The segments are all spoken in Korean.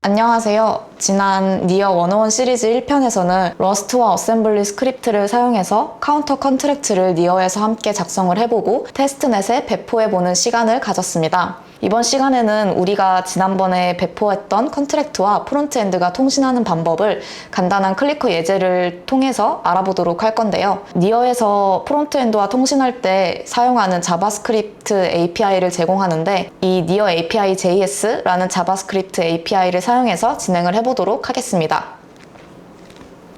안녕하세요. 지난 니어 101 시리즈 1편에서는 러스트와 어셈블리 스크립트를 사용해서 카운터 컨트랙트를 니어에서 함께 작성을 해보고 테스트넷에 배포해보는 시간을 가졌습니다. 이번 시간에는 우리가 지난번에 배포했던 컨트랙트와 프론트엔드가 통신하는 방법을 간단한 클리커 예제를 통해서 알아보도록 할 건데요. 니어에서 프론트엔드와 통신할 때 사용하는 자바스크립트 API를 제공하는데 이 니어 API JS라는 자바스크립트 API를 사용해서 진행을 해보도록 하겠습니다.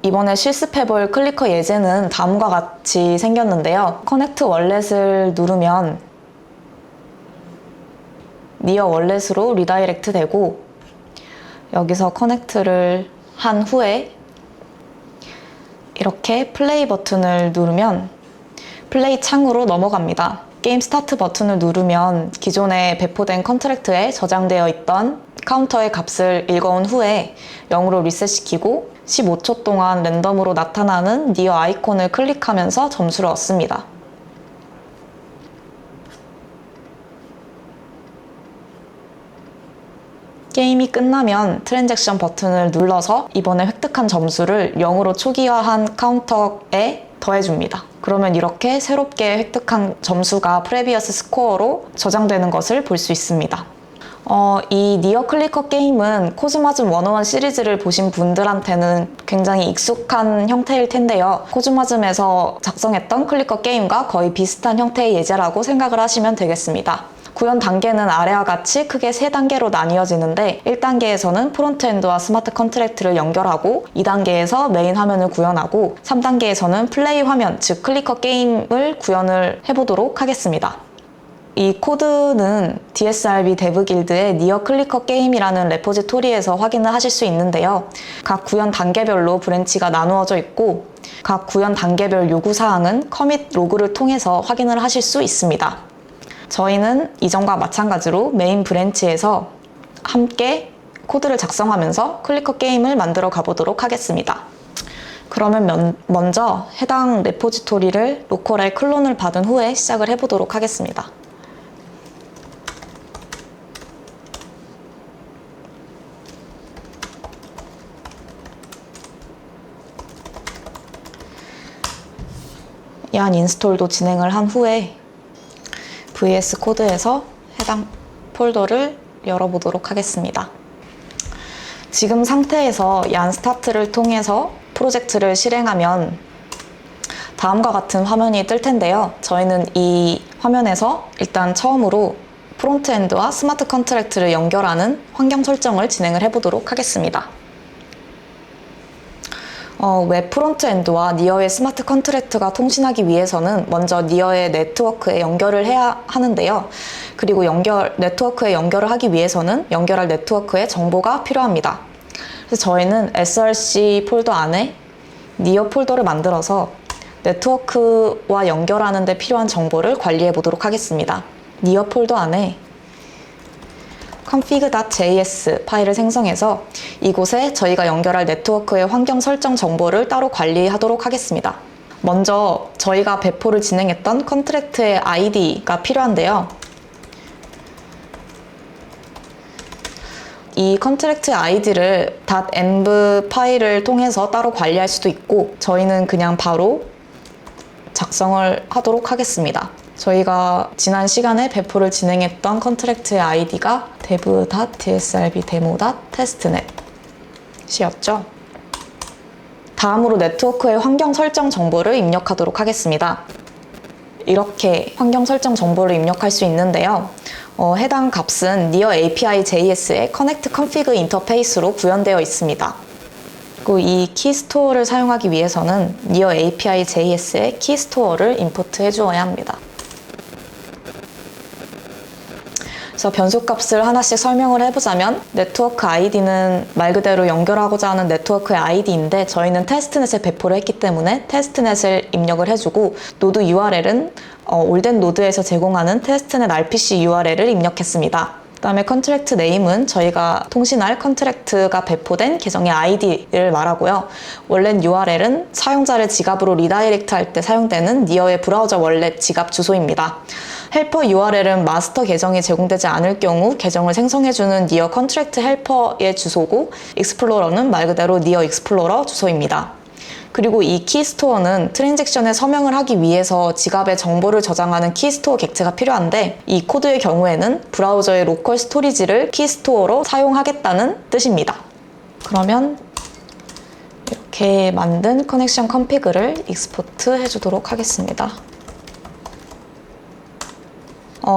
이번에 실습해볼 클리커 예제는 다음과 같이 생겼는데요. 커넥트 월렛을 누르면 니어 월렛으로 리다이렉트 되고, 여기서 커넥트를 한 후에 이렇게 플레이 버튼을 누르면 플레이 창으로 넘어갑니다. 게임 스타트 버튼을 누르면 기존에 배포된 컨트랙트에 저장되어 있던 카운터의 값을 읽어온 후에 0으로 리셋시키고 15초 동안 랜덤으로 나타나는 니어 아이콘을 클릭하면서 점수를 얻습니다. 게임이 끝나면 트랜잭션 버튼을 눌러서 이번에 획득한 점수를 0으로 초기화한 카운터에 더해줍니다. 그러면 이렇게 새롭게 획득한 점수가 프레비어스 스코어로 저장되는 것을 볼 수 있습니다. 이 니어 클리커 게임은 코즈마즘 101 시리즈를 보신 분들한테는 굉장히 익숙한 형태일 텐데요. 코즈마즘에서 작성했던 클리커 게임과 거의 비슷한 형태의 예제라고 생각을 하시면 되겠습니다. 구현 단계는 아래와 같이 크게 3단계로 나뉘어지는데 1단계에서는 프론트엔드와 스마트 컨트랙트를 연결하고 2단계에서 메인 화면을 구현하고 3단계에서는 플레이 화면, 즉 클리커 게임을 구현을 해보도록 하겠습니다. 이 코드는 DSRB 데브 길드의 니어 클리커 게임이라는 레포지토리에서 확인을 하실 수 있는데요. 각 구현 단계별로 브랜치가 나누어져 있고 각 구현 단계별 요구사항은 커밋 로그를 통해서 확인을 하실 수 있습니다. 저희는 이전과 마찬가지로 메인 브랜치에서 함께 코드를 작성하면서 클리커 게임을 만들어 가보도록 하겠습니다. 그러면 먼저 해당 레포지토리를 로컬에 클론을 받은 후에 시작을 해보도록 하겠습니다. 야한 인스톨도 진행을 한 후에 VS 코드에서 해당 폴더를 열어보도록 하겠습니다. 지금 상태에서 얀 스타트를 통해서 프로젝트를 실행하면 다음과 같은 화면이 뜰 텐데요. 저희는 이 화면에서 일단 처음으로 프론트엔드와 스마트 컨트랙트를 연결하는 환경 설정을 진행을 해보도록 하겠습니다. 웹 프론트엔드와 니어의 스마트 컨트랙트가 통신하기 위해서는 먼저 니어의 네트워크에 연결을 해야 하는데요. 그리고 네트워크에 연결을 하기 위해서는 연결할 네트워크의 정보가 필요합니다. 그래서 저희는 src 폴더 안에 니어 폴더를 만들어서 네트워크와 연결하는 데 필요한 정보를 관리해 보도록 하겠습니다. 니어 폴더 안에 config.js 파일을 생성해서 이곳에 저희가 연결할 네트워크의 환경 설정 정보를 따로 관리하도록 하겠습니다. 먼저 저희가 배포를 진행했던 컨트랙트의 ID가 필요한데요. 이 컨트랙트의 ID를 .env 파일을 통해서 따로 관리할 수도 있고 저희는 그냥 바로 작성을 하도록 하겠습니다. 저희가 지난 시간에 배포를 진행했던 컨트랙트의 아이디가 dev.dsrb.demo.testnet 이었죠. 다음으로 네트워크의 환경 설정 정보를 입력하도록 하겠습니다. 이렇게 환경 설정 정보를 입력할 수 있는데요. 해당 값은 니어 API JS의 Connect Config 인터페이스로 구현되어 있습니다. 그리고 이 키스토어를 사용하기 위해서는 니어 API JS의 키스토어를 임포트 해주어야 합니다. 그래서 변수값을 하나씩 설명을 해보자면 네트워크 ID는 말 그대로 연결하고자 하는 네트워크의 ID인데 저희는 테스트넷에 배포를 했기 때문에 테스트넷을 입력을 해주고 노드 URL은 올덴 노드에서 제공하는 테스트넷 RPC URL을 입력했습니다. 그 다음에 컨트랙트 네임은 저희가 통신할 컨트랙트가 배포된 계정의 ID를 말하고요. 월렛 URL은 사용자를 지갑으로 리다이렉트 할 때 사용되는 니어의 브라우저 월렛 지갑 주소입니다. 헬퍼 URL은 마스터 계정이 제공되지 않을 경우 계정을 생성해주는 니어 컨트랙트 헬퍼의 주소고, 익스플로러는 말 그대로 니어 익스플로러 주소입니다. 그리고 이 키스토어는 트랜잭션에 서명을 하기 위해서 지갑에 정보를 저장하는 키스토어 객체가 필요한데, 이 코드의 경우에는 브라우저의 로컬 스토리지를 키스토어로 사용하겠다는 뜻입니다. 그러면 이렇게 만든 커넥션 컨피그를 익스포트 해주도록 하겠습니다.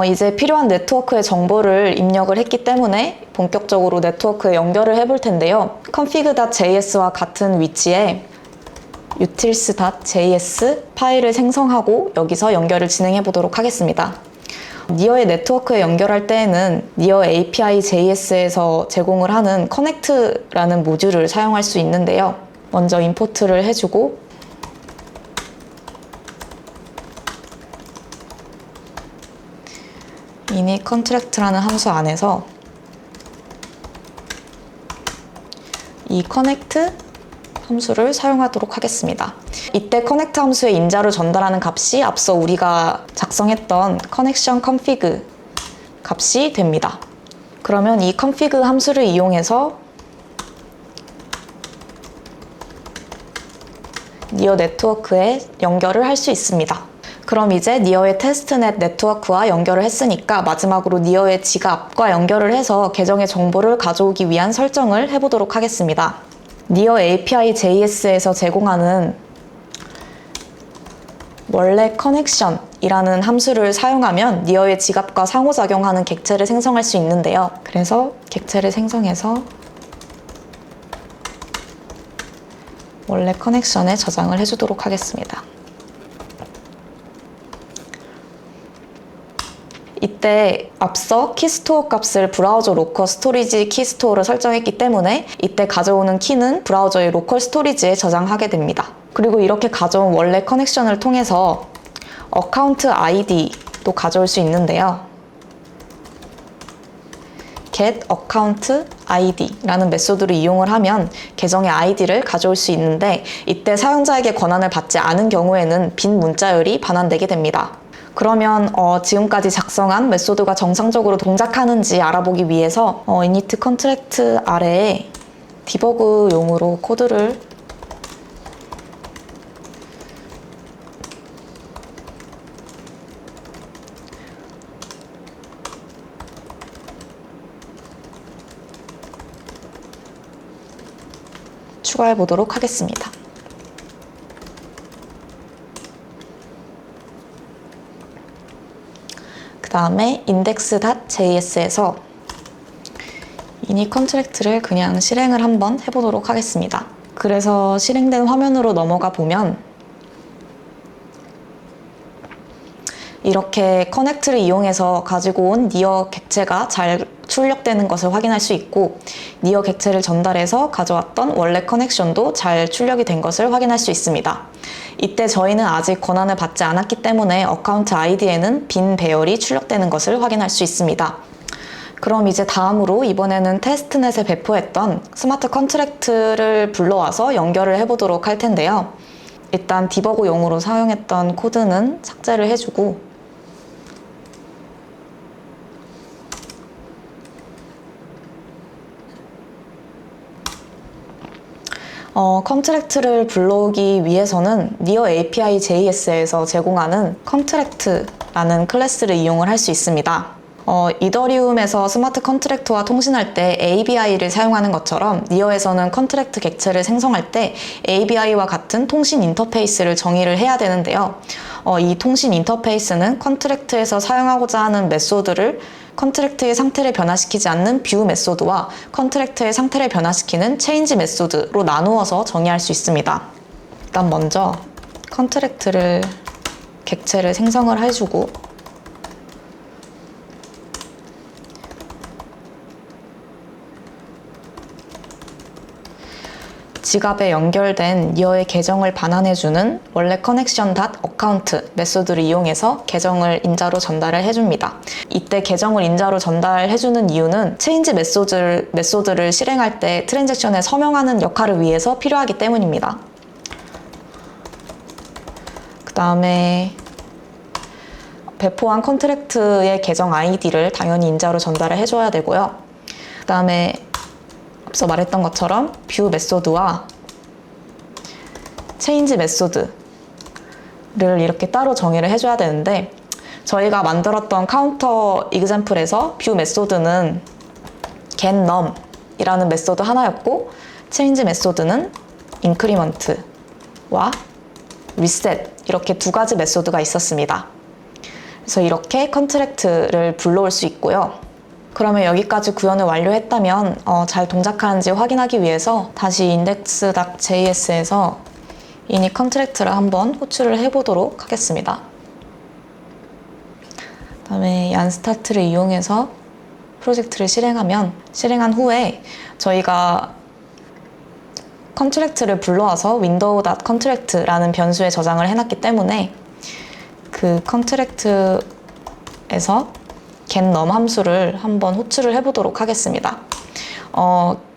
이제 필요한 네트워크의 정보를 입력을 했기 때문에 본격적으로 네트워크에 연결을 해볼 텐데요. config.js와 같은 위치에 utils.js 파일을 생성하고 여기서 연결을 진행해 보도록 하겠습니다. 니어의 네트워크에 연결할 때에는 니어 API JS에서 제공을 하는 connect라는 모듈을 사용할 수 있는데요. 먼저 임포트를 해주고 init contract라는 함수 안에서 이 connect 함수를 사용하도록 하겠습니다. 이때 connect 함수의 인자로 전달하는 값이 앞서 우리가 작성했던 connection config 값이 됩니다. 그러면 이 config 함수를 이용해서 니어 네트워크에 연결을 할 수 있습니다. 그럼 이제 니어의 테스트넷 네트워크와 연결을 했으니까 마지막으로 니어의 지갑과 연결을 해서 계정의 정보를 가져오기 위한 설정을 해보도록 하겠습니다. 니어 API JS에서 제공하는 원래 커넥션이라는 함수를 사용하면 니어의 지갑과 상호작용하는 객체를 생성할 수 있는데요. 그래서 객체를 생성해서 원래 커넥션에 저장을 해주도록 하겠습니다. 이때 앞서 키스토어 값을 브라우저 로컬 스토리지 키스토어로 설정했기 때문에 이때 가져오는 키는 브라우저의 로컬 스토리지에 저장하게 됩니다. 그리고 이렇게 가져온 원래 커넥션을 통해서 어카운트 ID도 가져올 수 있는데요. get account ID라는 메소드를 이용을 하면 계정의 ID를 가져올 수 있는데, 이때 사용자에게 권한을 받지 않은 경우에는 빈 문자열이 반환되게 됩니다. 그러면 지금까지 작성한 메소드가 정상적으로 동작하는지 알아보기 위해서 init contract 아래에 디버그용으로 코드를 추가해 보도록 하겠습니다. 그 다음에 index.js에서 init contract를 그냥 실행을 한번 해보도록 하겠습니다. 그래서 실행된 화면으로 넘어가 보면 이렇게 커넥트를 이용해서 가지고 온 니어 객체가 잘 출력되는 것을 확인할 수 있고, 니어 객체를 전달해서 가져왔던 원래 커넥션도 잘 출력이 된 것을 확인할 수 있습니다. 이때 저희는 아직 권한을 받지 않았기 때문에 어카운트 아이디에는 빈 배열이 출력되는 것을 확인할 수 있습니다. 그럼 이제 다음으로 이번에는 테스트넷에 배포했던 스마트 컨트랙트를 불러와서 연결을 해보도록 할 텐데요. 일단 디버그용으로 사용했던 코드는 삭제를 해주고, 컨트랙트를 불러오기 위해서는 니어 API JS에서 제공하는 컨트랙트라는 클래스를 이용을 할 수 있습니다. 이더리움에서 스마트 컨트랙트와 통신할 때 ABI를 사용하는 것처럼 니어에서는 컨트랙트 객체를 생성할 때 ABI와 같은 통신 인터페이스를 정의를 해야 되는데요. 이 통신 인터페이스는 컨트랙트에서 사용하고자 하는 메소드를 컨트랙트의 상태를 변화시키지 않는 뷰 메소드와 컨트랙트의 상태를 변화시키는 체인지 메소드로 나누어서 정의할 수 있습니다. 일단 먼저 컨트랙트를 객체를 생성을 해주고, 지갑에 연결된 니어의 계정을 반환해주는 원래 connection.account 메소드를 이용해서 계정을 인자로 전달을 해줍니다. 이때 계정을 인자로 전달해주는 이유는 체인지 메소드를 실행할 때 트랜잭션에 서명하는 역할을 위해서 필요하기 때문입니다. 그 다음에 배포한 컨트랙트의 계정 아이디를 당연히 인자로 전달을 해줘야 되고요. 그 다음에 앞서 말했던 것처럼 뷰 메소드와 체인지 메소드를 이렇게 따로 정의를 해줘야 되는데, 저희가 만들었던 카운터 이그젬플에서 뷰 메소드는 getNum 이라는 메소드 하나였고, 체인지 메소드는 increment와 reset 이렇게 두 가지 메소드가 있었습니다. 그래서 이렇게 컨트랙트를 불러올 수 있고요. 그러면 여기까지 구현을 완료했다면 잘 동작하는지 확인하기 위해서 다시 index.js에서 init 컨트랙트를 한번 호출을 해보도록 하겠습니다. 그 다음에 yanStart를 이용해서 프로젝트를 실행한 후에 저희가 컨트랙트를 불러와서 window.contract라는 변수에 저장을 해놨기 때문에 그 컨트랙트에서 getNum 함수를 한번 호출을 해보도록 하겠습니다.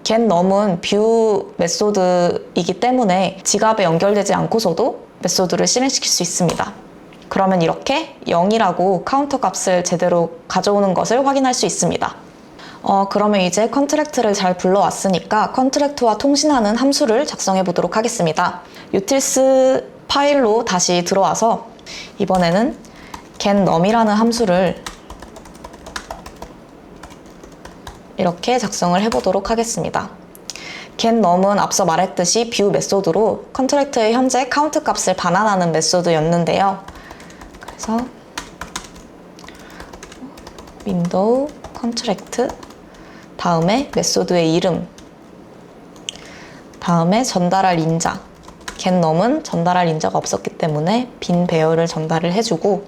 getNum은 뷰 메소드이기 때문에 지갑에 연결되지 않고서도 메소드를 실행시킬 수 있습니다. 그러면 이렇게 0이라고 카운터 값을 제대로 가져오는 것을 확인할 수 있습니다. 그러면 이제 컨트랙트를 잘 불러왔으니까 컨트랙트와 통신하는 함수를 작성해 보도록 하겠습니다. utils 파일로 다시 들어와서 이번에는 getNum이라는 함수를 이렇게 작성을 해보도록 하겠습니다. getNum은 앞서 말했듯이 뷰 메소드로 컨트랙트의 현재 카운트 값을 반환하는 메소드였는데요. 그래서 window contract 다음에 메소드의 이름, 다음에 전달할 인자, getNum은 전달할 인자가 없었기 때문에 빈 배열을 전달을 해주고,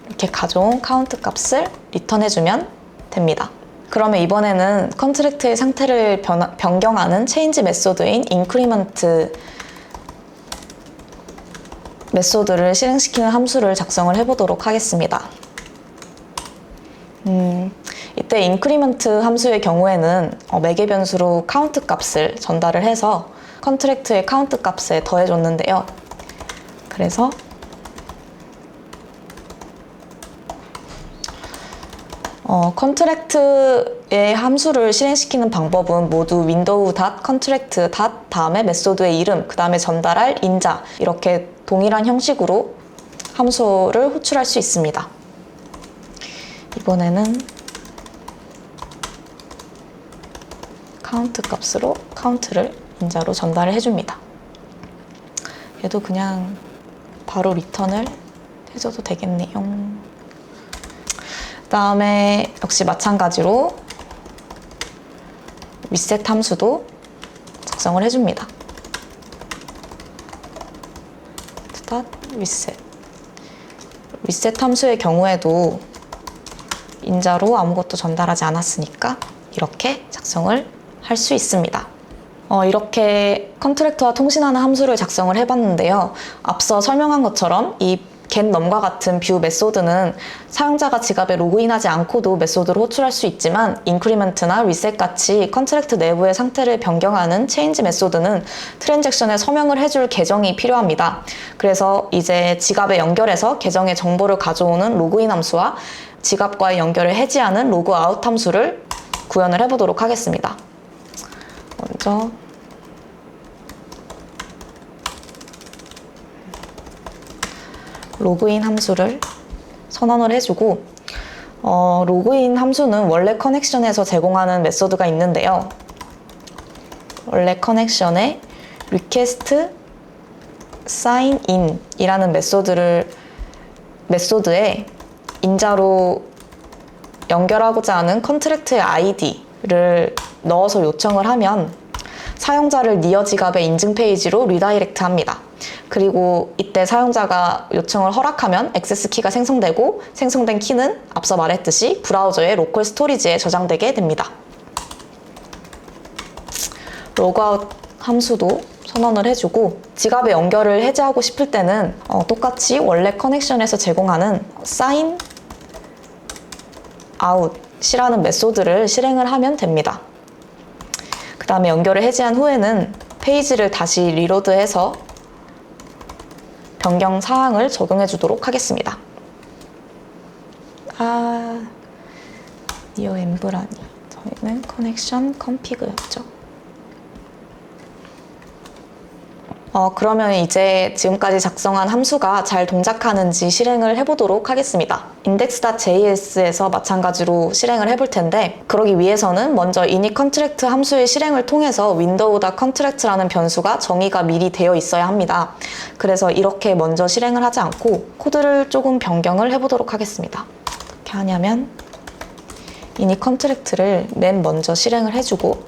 이렇게 가져온 카운트 값을 리턴해주면 됩니다. 그러면 이번에는 컨트랙트의 상태를 변경하는 체인지 메소드인 increment 메소드를 실행시키는 함수를 작성을 해보도록 하겠습니다. 이때 increment 함수의 경우에는 매개 변수로 카운트 값을 전달을 해서 컨트랙트의 카운트 값에 더해줬는데요. 그래서 컨트랙트의 함수를 실행시키는 방법은 모두 window.contract 다음에 메소드의 이름, 그 다음에 전달할 인자, 이렇게 동일한 형식으로 함수를 호출할 수 있습니다. 이번에는 카운트 값으로 카운트를 인자로 전달을 해줍니다. 얘도 그냥 바로 리턴을 해줘도 되겠네요. 그 다음에 역시 마찬가지로 reset 함수도 작성을 해줍니다. reset 함수의 경우에도 인자로 아무것도 전달하지 않았으니까 이렇게 작성을 할 수 있습니다. 이렇게 컨트랙트와 통신하는 함수를 작성을 해봤는데요. 앞서 설명한 것처럼 이 getNum과 같은 뷰 메소드는 사용자가 지갑에 로그인하지 않고도 메소드를 호출할 수 있지만 increment나 reset 같이 컨트랙트 내부의 상태를 변경하는 체인지 메소드는 트랜잭션에 서명을 해줄 계정이 필요합니다. 그래서 이제 지갑에 연결해서 계정의 정보를 가져오는 로그인 함수와 지갑과의 연결을 해지하는 로그아웃 함수를 구현을 해보도록 하겠습니다. 먼저 로그인 함수를 선언을 해주고, 로그인 함수는 원래 커넥션에서 제공하는 메소드가 있는데요. 원래 커넥션에 request sign in 이라는 메소드에 인자로 연결하고자 하는 컨트랙트의 아이디를 넣어서 요청을 하면 사용자를 니어 지갑의 인증 페이지로 리다이렉트 합니다. 그리고 이때 사용자가 요청을 허락하면 액세스 키가 생성되고, 생성된 키는 앞서 말했듯이 브라우저의 로컬 스토리지에 저장되게 됩니다. 로그아웃 함수도 선언을 해주고, 지갑의 연결을 해제하고 싶을 때는 똑같이 원래 커넥션에서 제공하는 sign out이라는 메소드를 실행을 하면 됩니다. 그 다음에 연결을 해제한 후에는 페이지를 다시 리로드해서 변경 사항을 적용해 주도록 하겠습니다. 니어 엠브라니. 저희는 커넥션 컴피그였죠. 그러면 이제 지금까지 작성한 함수가 잘 동작하는지 실행을 해보도록 하겠습니다. index.js에서 마찬가지로 실행을 해볼 텐데, 그러기 위해서는 먼저 initContract 함수의 실행을 통해서 window.contract라는 변수가 정의가 미리 되어 있어야 합니다. 그래서 이렇게 먼저 실행을 하지 않고 코드를 조금 변경을 해보도록 하겠습니다. 어떻게 하냐면 initContract를 맨 먼저 실행을 해주고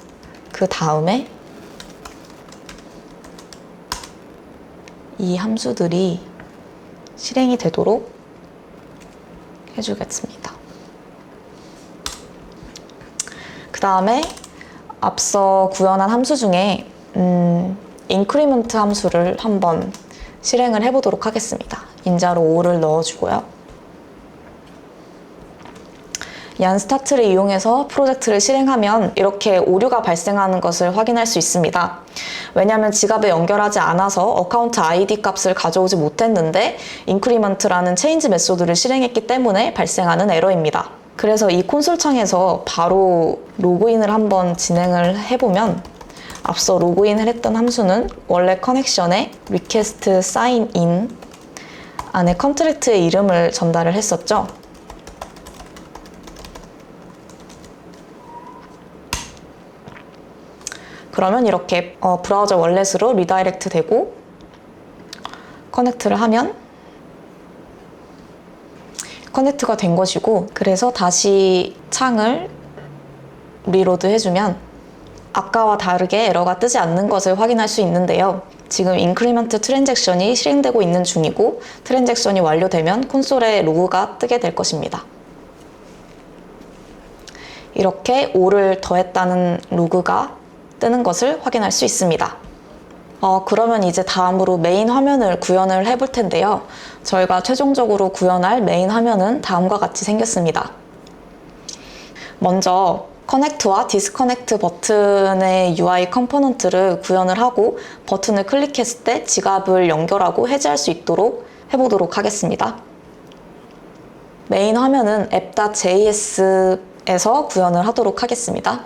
그 다음에 이 함수들이 실행이 되도록 해주겠습니다. 그 다음에 앞서 구현한 함수 중에 increment 함수를 한번 실행을 해보도록 하겠습니다. 인자로 5를 넣어주고요. 이 unStart를 이용해서 프로젝트를 실행하면 이렇게 오류가 발생하는 것을 확인할 수 있습니다. 왜냐하면 지갑에 연결하지 않아서 어카운트 ID 값을 가져오지 못했는데 increment라는 change 메소드를 실행했기 때문에 발생하는 에러입니다. 그래서 이 콘솔 창에서 바로 로그인을 한번 진행을 해보면 앞서 로그인을 했던 함수는 원래 커넥션에 request sign in 안에 컨트랙트의 이름을 전달을 했었죠. 그러면 이렇게 브라우저 월렛으로 리다이렉트 되고 커넥트를 하면 커넥트가 된 것이고, 그래서 다시 창을 리로드 해주면 아까와 다르게 에러가 뜨지 않는 것을 확인할 수 있는데요. 지금 인크리먼트 트랜잭션이 실행되고 있는 중이고 트랜잭션이 완료되면 콘솔에 로그가 뜨게 될 것입니다. 이렇게 5를 더했다는 로그가 뜨는 것을 확인할 수 있습니다. 그러면 이제 다음으로 메인 화면을 구현을 해볼 텐데요. 저희가 최종적으로 구현할 메인 화면은 다음과 같이 생겼습니다. 먼저 커넥트와 디스커넥트 버튼의 UI 컴포넌트를 구현을 하고 버튼을 클릭했을 때 지갑을 연결하고 해제할 수 있도록 해보도록 하겠습니다. 메인 화면은 app.js에서 구현을 하도록 하겠습니다.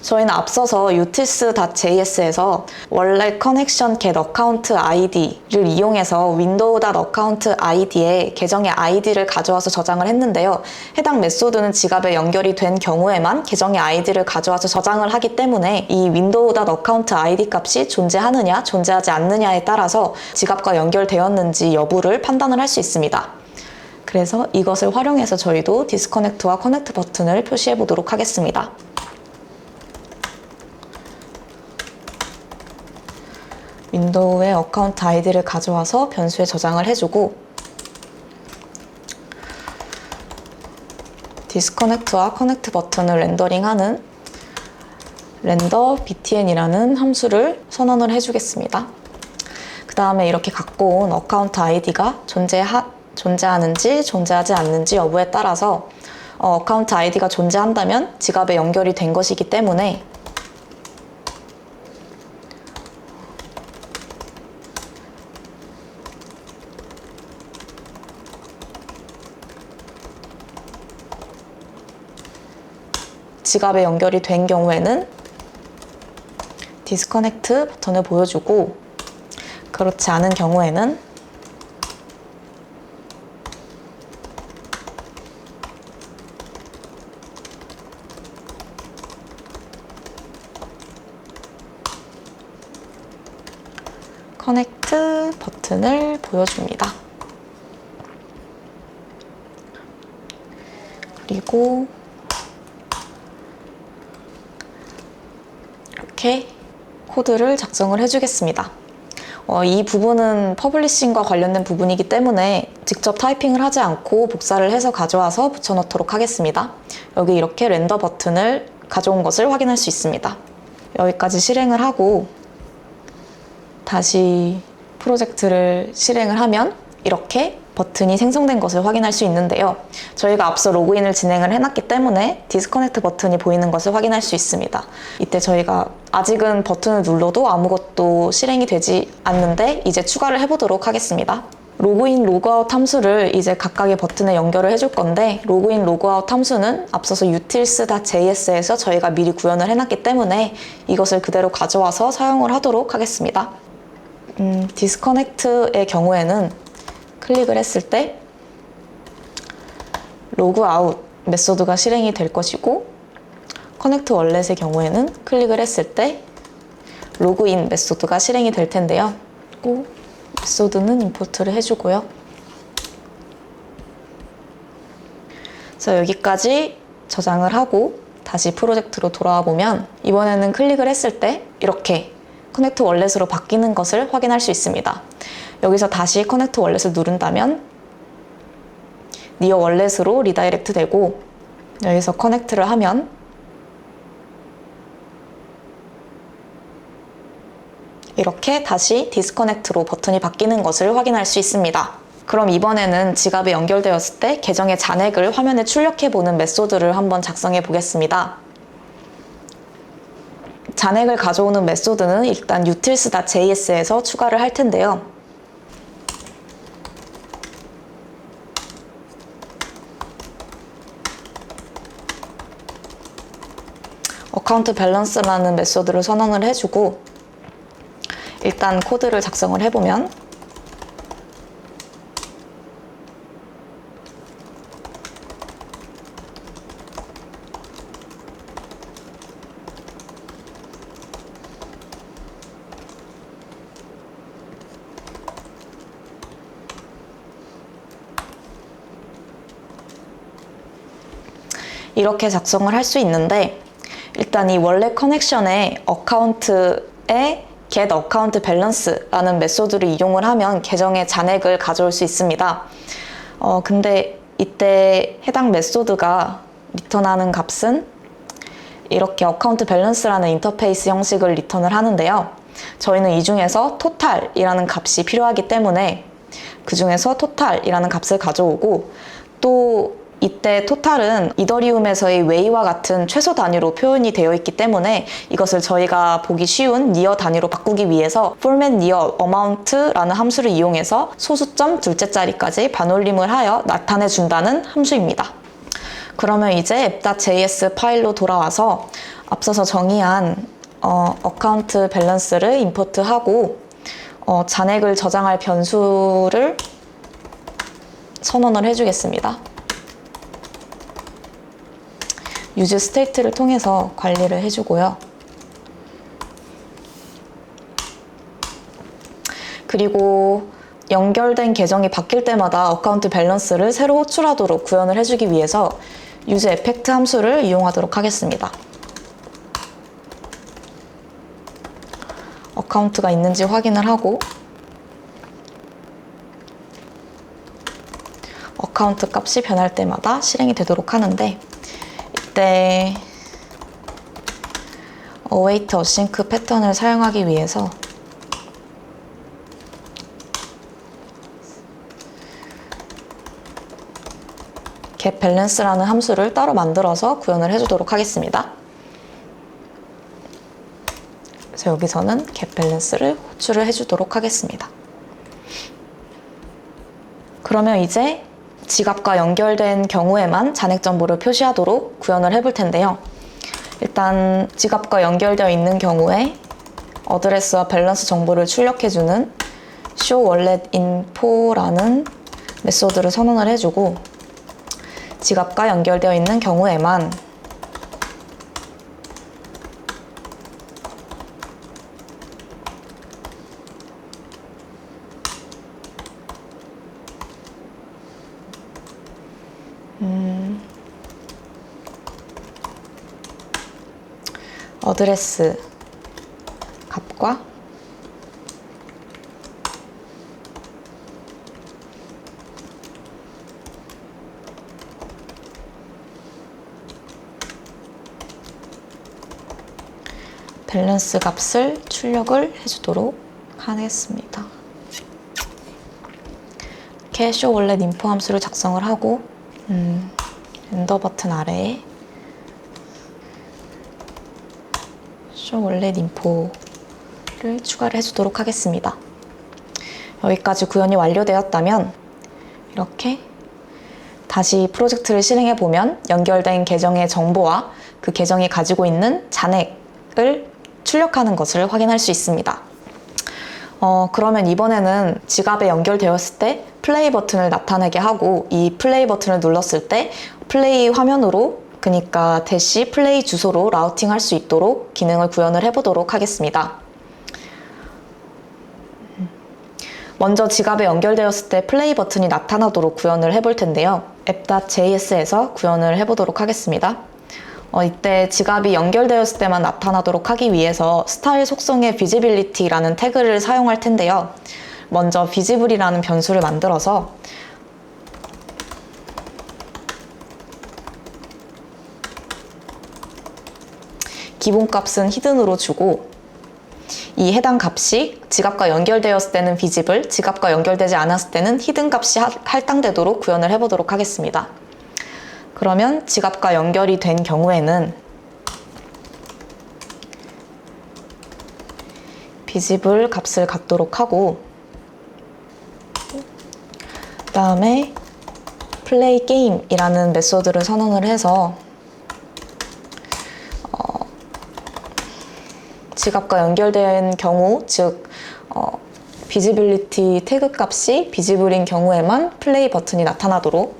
저희는 앞서서 utils.js에서 원래 connection get account id를 이용해서 window.account id에 계정의 id를 가져와서 저장을 했는데요. 해당 메소드는 지갑에 연결이 된 경우에만 계정의 id를 가져와서 저장을 하기 때문에 이 window.account id 값이 존재하느냐 존재하지 않느냐에 따라서 지갑과 연결되었는지 여부를 판단을 할 수 있습니다. 그래서 이것을 활용해서 저희도 디스커넥트와 커넥트 버튼을 표시해 보도록 하겠습니다. 윈도우의 어카운트 아이디를 가져와서 변수에 저장을 해주고 디스커넥트와 커넥트 버튼을 렌더링하는 렌더 btn이라는 함수를 선언을 해주겠습니다. 그 다음에 이렇게 갖고 온 어카운트 아이디가 존재하는지 존재하지 않는지 여부에 따라서 어카운트 아이디가 존재한다면 지갑에 연결이 된 것이기 때문에 지갑에 연결이 된 경우에는 디스커넥트 버튼을 보여주고, 그렇지 않은 경우에는 커넥트 버튼을 보여줍니다. 그리고 이렇게 코드를 작성을 해주겠습니다. 이 부분은 퍼블리싱과 관련된 부분이기 때문에 직접 타이핑을 하지 않고 복사를 해서 가져와서 붙여넣도록 하겠습니다. 여기 이렇게 렌더 버튼을 가져온 것을 확인할 수 있습니다. 여기까지 실행을 하고 다시 프로젝트를 실행을 하면 이렇게 버튼이 생성된 것을 확인할 수 있는데요. 저희가 앞서 로그인을 진행을 해놨기 때문에 디스커넥트 버튼이 보이는 것을 확인할 수 있습니다. 이때 저희가 아직은 버튼을 눌러도 아무것도 실행이 되지 않는데 이제 추가를 해보도록 하겠습니다. 로그인, 로그아웃 함수를 이제 각각의 버튼에 연결을 해줄 건데 로그인, 로그아웃 함수는 앞서서 utils.js에서 저희가 미리 구현을 해놨기 때문에 이것을 그대로 가져와서 사용을 하도록 하겠습니다. 디스커넥트의 경우에는 클릭을 했을 때 로그아웃 메소드가 실행이 될 것이고 커넥트 월렛의 경우에는 클릭을 했을 때 로그인 메소드가 실행이 될 텐데요. 메소드는 임포트를 해주고요. 그래서 여기까지 저장을 하고 다시 프로젝트로 돌아와 보면 이번에는 클릭을 했을 때 이렇게 커넥트 월렛으로 바뀌는 것을 확인할 수 있습니다. 여기서 다시 커넥트 월렛을 누른다면 니어 월렛으로 리다이렉트 되고 여기서 커넥트를 하면 이렇게 다시 디스커넥트로 버튼이 바뀌는 것을 확인할 수 있습니다. 그럼 이번에는 지갑에 연결되었을 때 계정의 잔액을 화면에 출력해보는 메소드를 한번 작성해 보겠습니다. 잔액을 가져오는 메소드는 일단 utils.js에서 추가를 할 텐데요. 어카운트 밸런스라는 메소드를 선언을 해주고 일단 코드를 작성을 해보면 이렇게 작성을 할 수 있는데 일단 이 원래 커넥션의 어카운트에 get account balance라는 메소드를 이용을 하면 계정의 잔액을 가져올 수 있습니다. 근데 이때 해당 메소드가 리턴하는 값은 이렇게 account balance라는 인터페이스 형식을 리턴을 하는데요. 저희는 이 중에서 total이라는 값이 필요하기 때문에 그 중에서 total이라는 값을 가져오고 또 이때 토탈은 이더리움에서의 웨이와 같은 최소 단위로 표현이 되어 있기 때문에 이것을 저희가 보기 쉬운 니어 단위로 바꾸기 위해서 format near amount라는 함수를 이용해서 소수점 둘째 자리까지 반올림을 하여 나타내 준다는 함수입니다. 그러면 이제 app.js 파일로 돌아와서 앞서서 정의한 어카운트 밸런스를 임포트하고 잔액을 저장할 변수를 선언을 해주겠습니다. use state를 통해서 관리를 해주고요. 그리고 연결된 계정이 바뀔 때마다 어카운트 밸런스를 새로 호출하도록 구현을 해주기 위해서 use effect 함수를 이용하도록 하겠습니다. 어카운트가 있는지 확인을 하고 어카운트 값이 변할 때마다 실행이 되도록 하는데 이때 await async 패턴을 사용하기 위해서 get balance라는 함수를 따로 만들어서 구현을 해주도록 하겠습니다. 그래서 여기서는 get balance를 호출을 해주도록 하겠습니다. 그러면 이제 지갑과 연결된 경우에만 잔액 정보를 표시하도록 구현을 해볼 텐데요. 일단 지갑과 연결되어 있는 경우에 어드레스와 밸런스 정보를 출력해주는 show wallet info라는 메소드를 선언을 해주고 지갑과 연결되어 있는 경우에만 어드레스 값과 밸런스 값을 출력을 해주도록 하겠습니다. 이렇게 show wallet info 함수를 작성을 하고 엔더 버튼 아래에 show wallet info를 추가를 해주도록 하겠습니다. 여기까지 구현이 완료되었다면 이렇게 다시 프로젝트를 실행해 보면 연결된 계정의 정보와 그 계정이 가지고 있는 잔액을 출력하는 것을 확인할 수 있습니다. 그러면 이번에는 지갑에 연결되었을 때 플레이 버튼을 나타내게 하고 이 플레이 버튼을 눌렀을 때 플레이 화면으로, 그러니까 대시 플레이 주소로 라우팅할 수 있도록 기능을 구현을 해보도록 하겠습니다. 먼저 지갑에 연결되었을 때 플레이 버튼이 나타나도록 구현을 해볼 텐데요. app.js에서 구현을 해보도록 하겠습니다. 이때 지갑이 연결되었을 때만 나타나도록 하기 위해서 스타일 속성의 visibility라는 태그를 사용할 텐데요. 먼저 visible이라는 변수를 만들어서 기본값은 히든으로 주고 이 해당 값이 지갑과 연결되었을 때는 visible, 지갑과 연결되지 않았을 때는 히든 값이 할당되도록 구현을 해보도록 하겠습니다. 그러면 지갑과 연결이 된 경우에는 visible 값을 갖도록 하고 그 다음에 play game이라는 메소드를 선언을 해서 지갑과 연결된 경우, 즉 visibility 태그 값이 visible인 경우에만 플레이 버튼이 나타나도록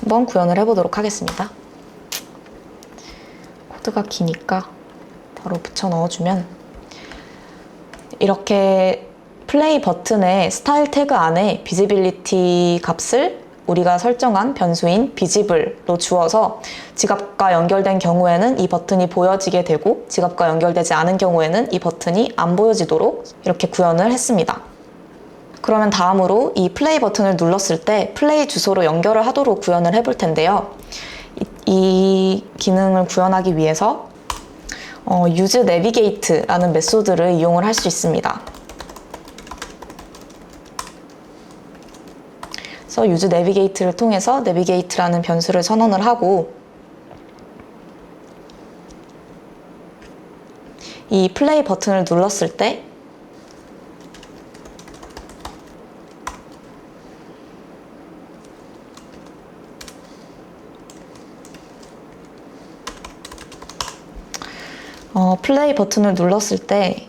한번 구현을 해보도록 하겠습니다. 코드가 기니까 바로 붙여 넣어주면 이렇게 플레이 버튼의 스타일 태그 안에 visibility 값을 우리가 설정한 변수인 visible로 주어서 지갑과 연결된 경우에는 이 버튼이 보여지게 되고 지갑과 연결되지 않은 경우에는 이 버튼이 안 보여지도록 이렇게 구현을 했습니다. 그러면 다음으로 이 플레이 버튼을 눌렀을 때 플레이 주소로 연결을 하도록 구현을 해볼 텐데요. 이 기능을 구현하기 위해서 use navigate라는 메소드를 이용을 할 수 있습니다. 그래서 use navigate를 통해서 navigate라는 변수를 선언을 하고 이 플레이 버튼을 눌렀을 때 플레이 버튼을 눌렀을 때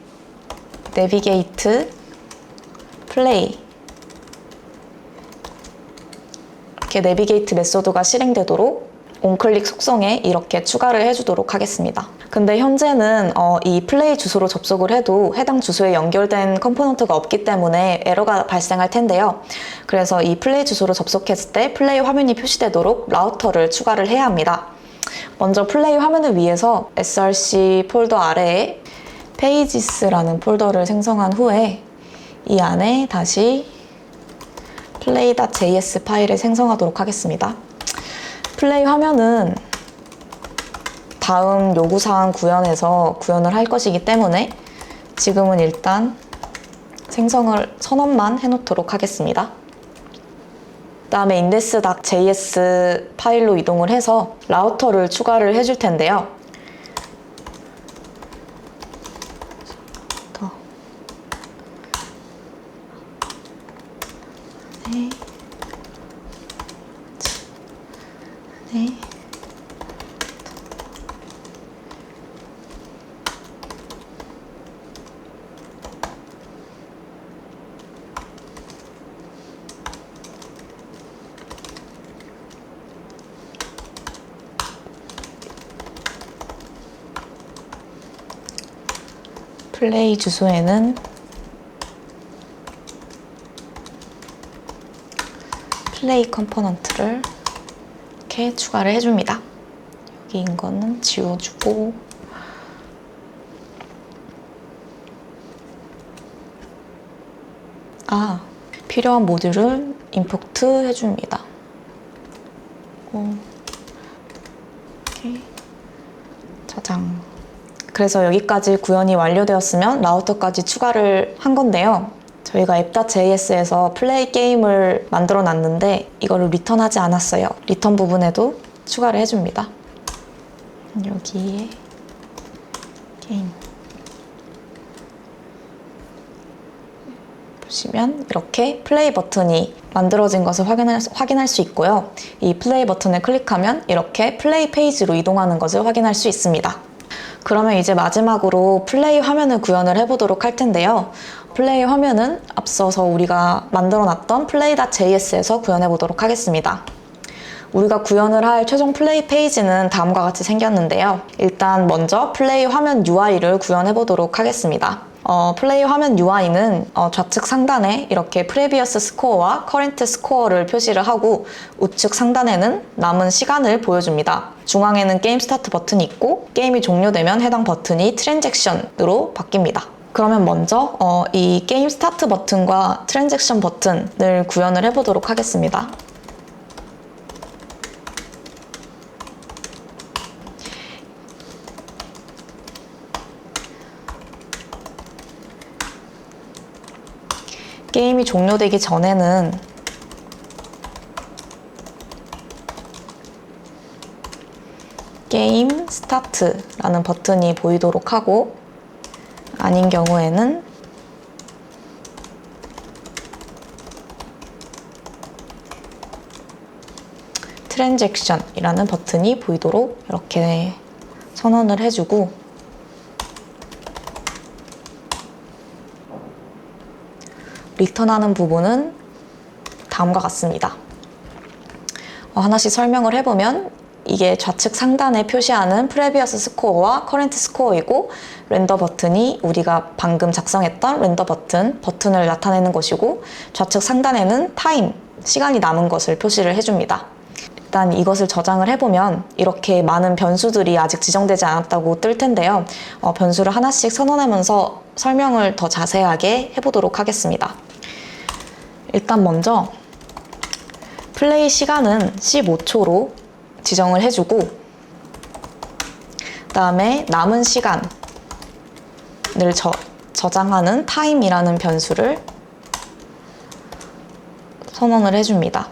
navigate play 이렇게 내비게이트 메소드가 실행되도록 온클릭 속성에 이렇게 추가를 해주도록 하겠습니다. 근데 현재는 이 플레이 주소로 접속을 해도 해당 주소에 연결된 컴포넌트가 없기 때문에 에러가 발생할 텐데요. 그래서 이 플레이 주소로 접속했을 때 플레이 화면이 표시되도록 라우터를 추가를 해야 합니다. 먼저 플레이 화면을 위해서 src 폴더 아래에 pages라는 폴더를 생성한 후에 이 안에 다시 play.js 파일을 생성하도록 하겠습니다. 플레이 화면은 다음 요구사항 구현에서 구현을 할 것이기 때문에 지금은 일단 생성을 선언만 해놓도록 하겠습니다. 그 다음에 index.js 파일로 이동을 해서 라우터를 추가를 해줄 텐데요. 네. 플레이 주소에는 플레이 컴포넌트를 이렇게 추가를 해줍니다. 여기인 거는 지워주고 필요한 모듈을 임포트 해줍니다. 이렇게 저장. 그래서 여기까지 구현이 완료되었으면 라우터까지 추가를 한 건데요. 저희가 app.js에서 플레이 게임을 만들어 놨는데 이거를 리턴하지 않았어요. 리턴 부분에도 추가를 해줍니다. 여기에 게임 보시면 이렇게 플레이 버튼이 만들어진 것을 확인할 수 있고요. 이 플레이 버튼을 클릭하면 이렇게 플레이 페이지로 이동하는 것을 확인할 수 있습니다. 그러면 이제 마지막으로 플레이 화면을 구현을 해보도록 할 텐데요. 플레이 화면은 앞서서 우리가 만들어놨던 play.js에서 구현해보도록 하겠습니다. 우리가 구현을 할 최종 플레이 페이지는 다음과 같이 생겼는데요. 일단 먼저 플레이 화면 UI를 구현해보도록 하겠습니다. 플레이 화면 UI는 좌측 상단에 이렇게 previous score와 current score를 표시를 하고 우측 상단에는 남은 시간을 보여줍니다. 중앙에는 게임 스타트 버튼이 있고 게임이 종료되면 해당 버튼이 트랜잭션으로 바뀝니다. 그러면 먼저 이 게임 스타트 버튼과 트랜잭션 버튼을 구현을 해보도록 하겠습니다. 게임이 종료되기 전에는 게임 스타트라는 버튼이 보이도록 하고 아닌 경우에는 트랜잭션이라는 버튼이 보이도록 이렇게 선언을 해주고 리턴하는 부분은 다음과 같습니다. 하나씩 설명을 해보면 이게 좌측 상단에 표시하는 previous score와 current score이고 렌더 버튼이 우리가 방금 작성했던 렌더 버튼을 나타내는 것이고 좌측 상단에는 타임, 시간이 남은 것을 표시를 해줍니다. 일단 이것을 저장을 해보면 이렇게 많은 변수들이 아직 지정되지 않았다고 뜰 텐데요. 변수를 하나씩 선언하면서 설명을 더 자세하게 해보도록 하겠습니다. 일단 먼저 플레이 시간은 15초로 지정을 해주고 그 다음에 남은 시간을 저장하는 time이라는 변수를 선언을 해줍니다.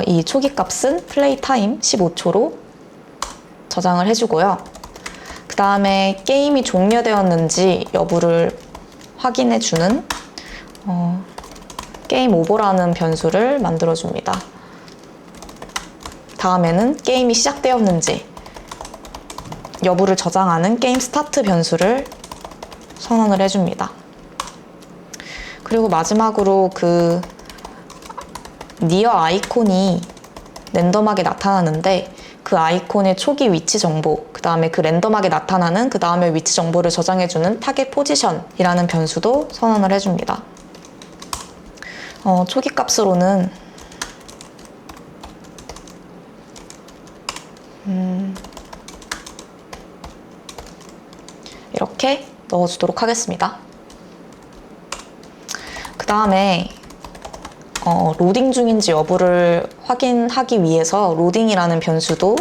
이 초기 값은 플레이 타임 15초로 저장을 해주고요. 그 다음에 게임이 종료되었는지 여부를 확인해주는 게임 오버라는 변수를 만들어줍니다. 다음에는 게임이 시작되었는지 여부를 저장하는 게임 스타트 변수를 선언을 해줍니다. 그리고 마지막으로 그 니어 아이콘이 랜덤하게 나타나는데 그 아이콘의 초기 위치 정보, 그 다음에 그 랜덤하게 나타나는 그 다음에 위치 정보를 저장해주는 타겟 포지션이라는 변수도 선언을 해줍니다. 초기 값으로는 이렇게 넣어주도록 하겠습니다. 그 다음에 로딩 중인지 여부를 확인하기 위해서 로딩이라는 변수도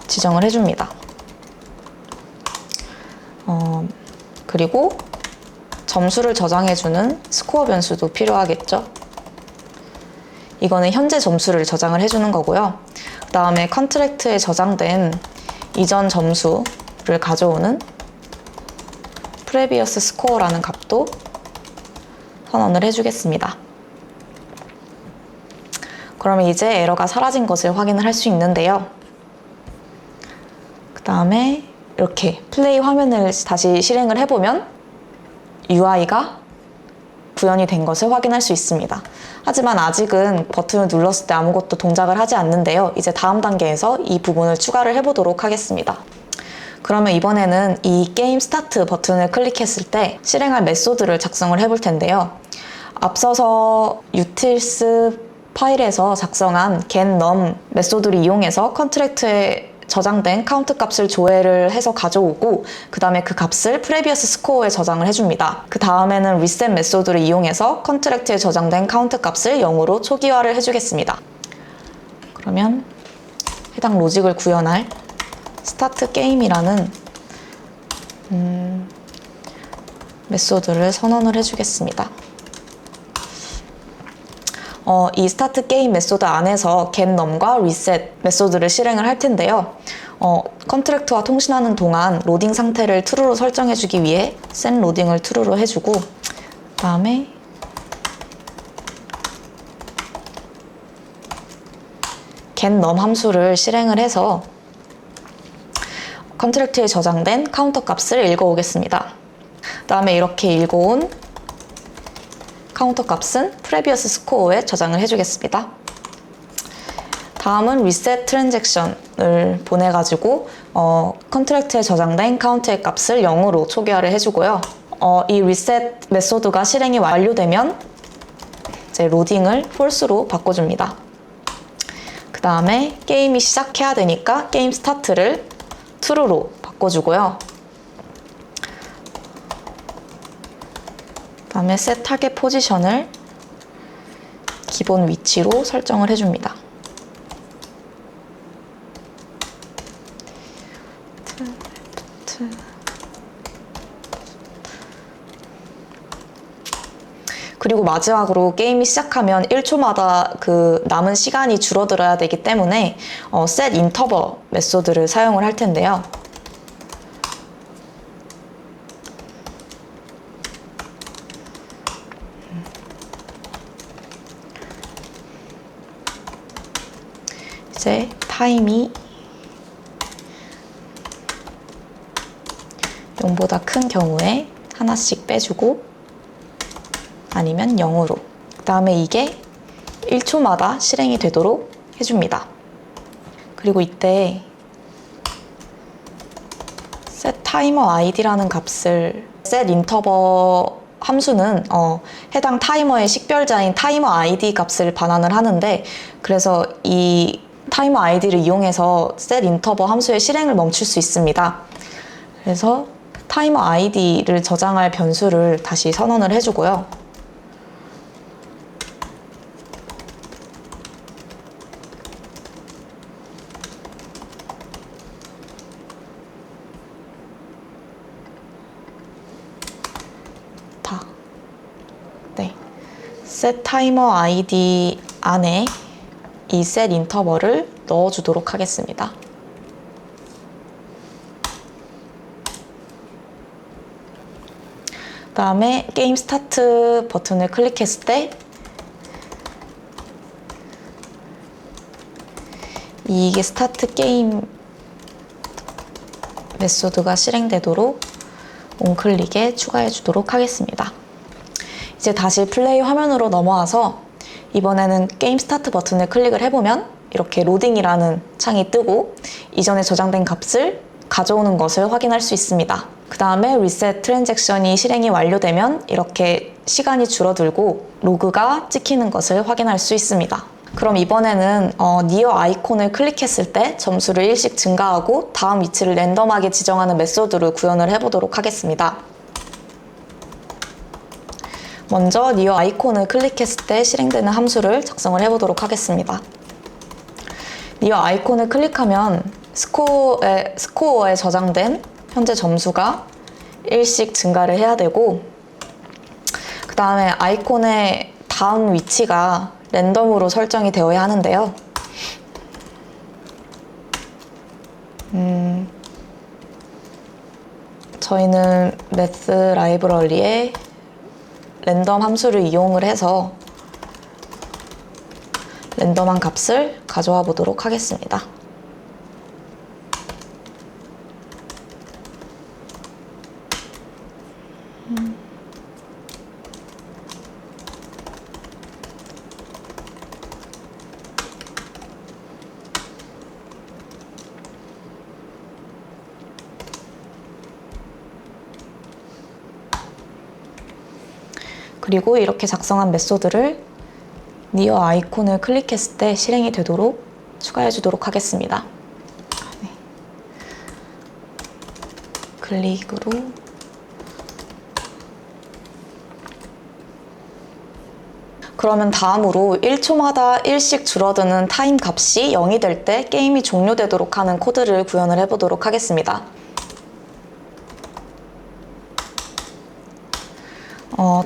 지정을 해줍니다. 그리고 점수를 저장해주는 스코어 변수도 필요하겠죠. 이거는 현재 점수를 저장을 해주는 거고요. 그 다음에 컨트랙트에 저장된 이전 점수를 가져오는 previous score라는 값도 선언을 해주겠습니다. 그러면 이제 에러가 사라진 것을 확인을 할 수 있는데요. 그 다음에 이렇게 플레이 화면을 다시 실행을 해보면 UI가 구현이 된 것을 확인할 수 있습니다. 하지만 아직은 버튼을 눌렀을 때 아무것도 동작을 하지 않는데요. 이제 다음 단계에서 이 부분을 추가를 해보도록 하겠습니다. 그러면 이번에는 이 게임 스타트 버튼을 클릭했을 때 실행할 메소드를 작성을 해볼 텐데요. 앞서서 utils 파일에서 작성한 getNum 메소드를 이용해서 컨트랙트에 저장된 카운트 값을 조회를 해서 가져오고 그 다음에 그 값을 previous score에 저장을 해줍니다. 그 다음에는 reset 메소드를 이용해서 컨트랙트에 저장된 카운트 값을 0으로 초기화를 해주겠습니다. 그러면 해당 로직을 구현할 start game이라는 메소드를 선언을 해주겠습니다. 이 start game 메소드 안에서 getNum과 reset 메소드를 실행을 할 텐데요. 컨트랙트와 통신하는 동안 로딩 상태를 true로 설정해주기 위해 set loading을 true로 해주고 그 다음에 getNum 함수를 실행을 해서 컨트랙트에 저장된 카운터 값을 읽어오겠습니다. 그 다음에 이렇게 읽어온 카운터 값은 previous score에 저장을 해주겠습니다. 다음은 reset transaction을 보내가지고 컨트랙트에 저장된 카운트의 값을 0으로 초기화를 해주고요. 이 reset 메소드가 실행이 완료되면 이제 로딩을 false로 바꿔줍니다. 그 다음에 게임이 시작해야 되니까 게임 스타트를 true로 바꿔주고요. 그 다음에 set target 포지션을 기본 위치로 설정을 해줍니다. 그리고 마지막으로 게임이 시작하면 1초마다 그 남은 시간이 줄어들어야 되기 때문에 set interval 메소드를 사용을 할 텐데요. 이제 타임이 0보다 큰 경우에 하나씩 빼주고 아니면 0으로. 그 다음에 이게 1초마다 실행이 되도록 해줍니다. 그리고 이때 set timer id라는 값을 set interval 함수는 해당 타이머의 식별자인 타이머 id 값을 반환을 하는데, 그래서 이 타이머 id를 이용해서 set interval 함수의 실행을 멈출 수 있습니다. 그래서 타이머 id를 저장할 변수를 다시 선언을 해주고요. set timer id 안에 이 set interval을 넣어주도록 하겠습니다. 그 다음에 게임 스타트 버튼을 클릭했을 때 이게 스타트 게임 메소드가 실행되도록 onClick에 추가해 주도록 하겠습니다. 이제 다시 플레이 화면으로 넘어와서 이번에는 게임 스타트 버튼을 클릭을 해보면 이렇게 로딩이라는 창이 뜨고 이전에 저장된 값을 가져오는 것을 확인할 수 있습니다. 그 다음에 리셋 트랜잭션이 실행이 완료되면 이렇게 시간이 줄어들고 로그가 찍히는 것을 확인할 수 있습니다. 그럼 이번에는 니어 아이콘을 클릭했을 때 점수를 일씩 증가하고 다음 위치를 랜덤하게 지정하는 메소드를 구현을 해보도록 하겠습니다. 먼저 니어 아이콘을 클릭했을 때 실행되는 함수를 작성을 해보도록 하겠습니다. 니어 아이콘을 클릭하면 스코어에 저장된 현재 점수가 1씩 증가를 해야 되고, 그 다음에 아이콘의 다음 위치가 랜덤으로 설정이 되어야 하는데요. 저희는 매스 라이브러리에 랜덤 함수를 이용을 해서 랜덤한 값을 가져와 보도록 하겠습니다. 그리고 이렇게 작성한 메소드를 니어 아이콘을 클릭했을 때 실행이 되도록 추가해 주도록 하겠습니다. 네. 클릭으로 그러면 다음으로 1초마다 1씩 줄어드는 타임 값이 0이 될 때 게임이 종료되도록 하는 코드를 구현을 해보도록 하겠습니다.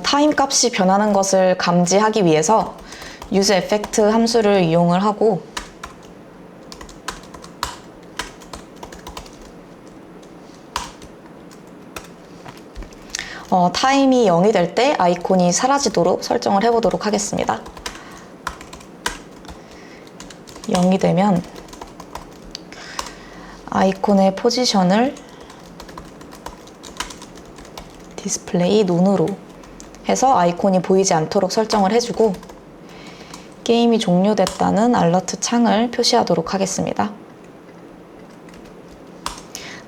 타임 값이 변하는 것을 감지하기 위해서 use effect 함수를 이용을 하고 타임이 0이 될 때 아이콘이 사라지도록 설정을 해보도록 하겠습니다. 0이 되면 아이콘의 포지션을 디스플레이 논으로 해서 아이콘이 보이지 않도록 설정을 해주고 게임이 종료됐다는 알러트 창을 표시하도록 하겠습니다.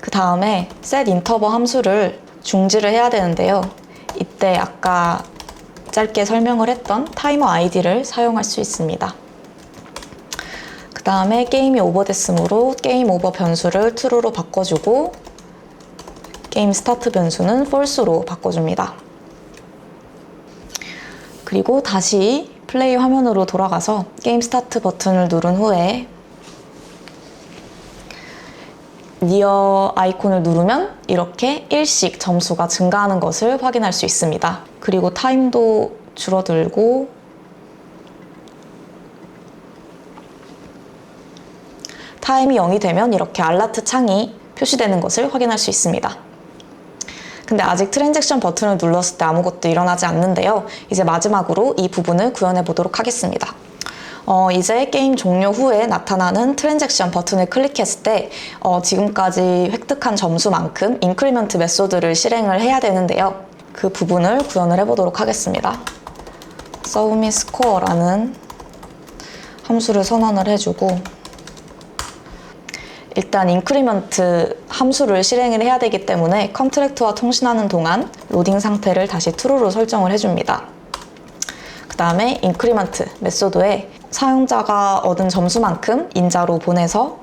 그 다음에 set interval 함수를 중지를 해야 되는데요. 이때 아까 짧게 설명을 했던 타이머 id를 사용할 수 있습니다. 그 다음에 게임이 오버됐으므로 게임 오버 변수를 true로 바꿔주고 게임 스타트 변수는 false로 바꿔줍니다. 그리고 다시 플레이 화면으로 돌아가서 게임 스타트 버튼을 누른 후에 니어 아이콘을 누르면 이렇게 1씩 점수가 증가하는 것을 확인할 수 있습니다. 그리고 타임도 줄어들고 타임이 0이 되면 이렇게 알라트 창이 표시되는 것을 확인할 수 있습니다. 근데 아직 트랜잭션 버튼을 눌렀을 때 아무것도 일어나지 않는데요. 이제 마지막으로 이 부분을 구현해 보도록 하겠습니다. 이제 게임 종료 후에 나타나는 트랜잭션 버튼을 클릭했을 때 지금까지 획득한 점수만큼 인크리먼트 메소드를 실행을 해야 되는데요. 그 부분을 구현을 해보도록 하겠습니다. submit score라는 함수를 선언을 해주고 일단 인크리먼트 함수를 실행을 해야 되기 때문에 컨트랙트와 통신하는 동안 로딩 상태를 다시 true로 설정을 해줍니다. 그 다음에 인크리먼트 메소드에 사용자가 얻은 점수만큼 인자로 보내서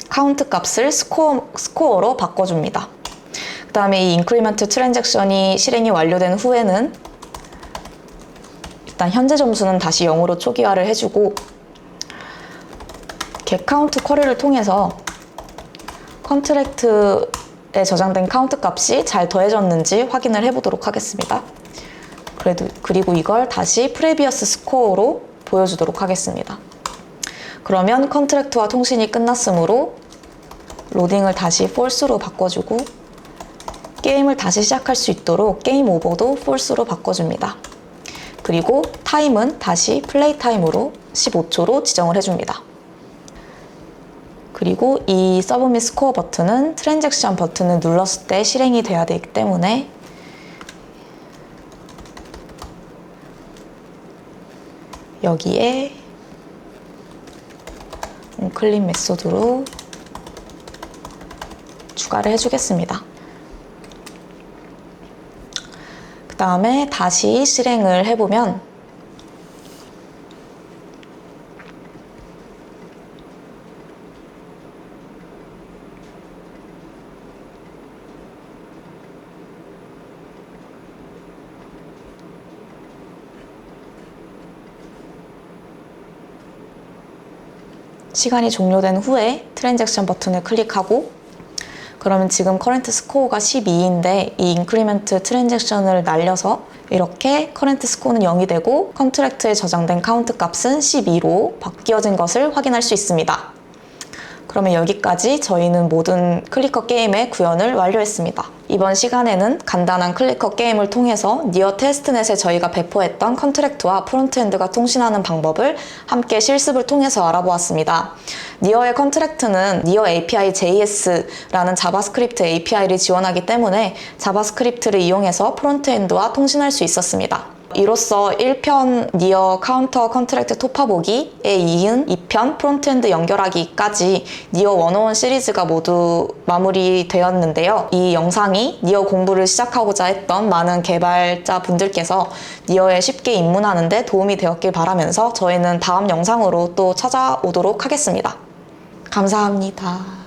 카운트 값을 스코어로 바꿔줍니다. 그 다음에 이 인크리먼트 트랜잭션이 실행이 완료된 후에는 일단 현재 점수는 다시 0으로 초기화를 해주고 getCount 쿼리를 통해서 컨트랙트에 저장된 카운트 값이 잘 더해졌는지 확인을 해보도록 하겠습니다. 그리고 이걸 다시 previous score로 보여주도록 하겠습니다. 그러면 컨트랙트와 통신이 끝났으므로 로딩을 다시 false로 바꿔주고 게임을 다시 시작할 수 있도록 게임 오버도 false로 바꿔줍니다. 그리고 타임은 다시 플레이 타임으로 15초로 지정을 해줍니다. 그리고 이 서브밋 스코어 버튼은 트랜잭션 버튼을 눌렀을 때 실행이 돼야 되기 때문에 여기에 onClip 메소드로 추가를 해주겠습니다. 그 다음에 다시 실행을 해보면 시간이 종료된 후에 트랜잭션 버튼을 클릭하고 그러면 지금 커런트 스코어가 12인데 이 인크리먼트 트랜잭션을 날려서 이렇게 커런트 스코어는 0이 되고 컨트랙트에 저장된 카운트 값은 12로 바뀌어진 것을 확인할 수 있습니다. 그러면 여기까지 저희는 모든 클리커 게임의 구현을 완료했습니다. 이번 시간에는 간단한 클리커 게임을 통해서 니어 테스트넷에 저희가 배포했던 컨트랙트와 프론트엔드가 통신하는 방법을 함께 실습을 통해서 알아보았습니다. 니어의 컨트랙트는 니어 API JS라는 자바스크립트 API를 지원하기 때문에 자바스크립트를 이용해서 프론트엔드와 통신할 수 있었습니다. 이로써 1편 니어 카운터 컨트랙트 토파보기에 이은 2편 프론트엔드 연결하기까지 니어 101 시리즈가 모두 마무리되었는데요. 이 영상이 니어 공부를 시작하고자 했던 많은 개발자 분들께서 니어에 쉽게 입문하는 데 도움이 되었길 바라면서 저희는 다음 영상으로 또 찾아오도록 하겠습니다. 감사합니다.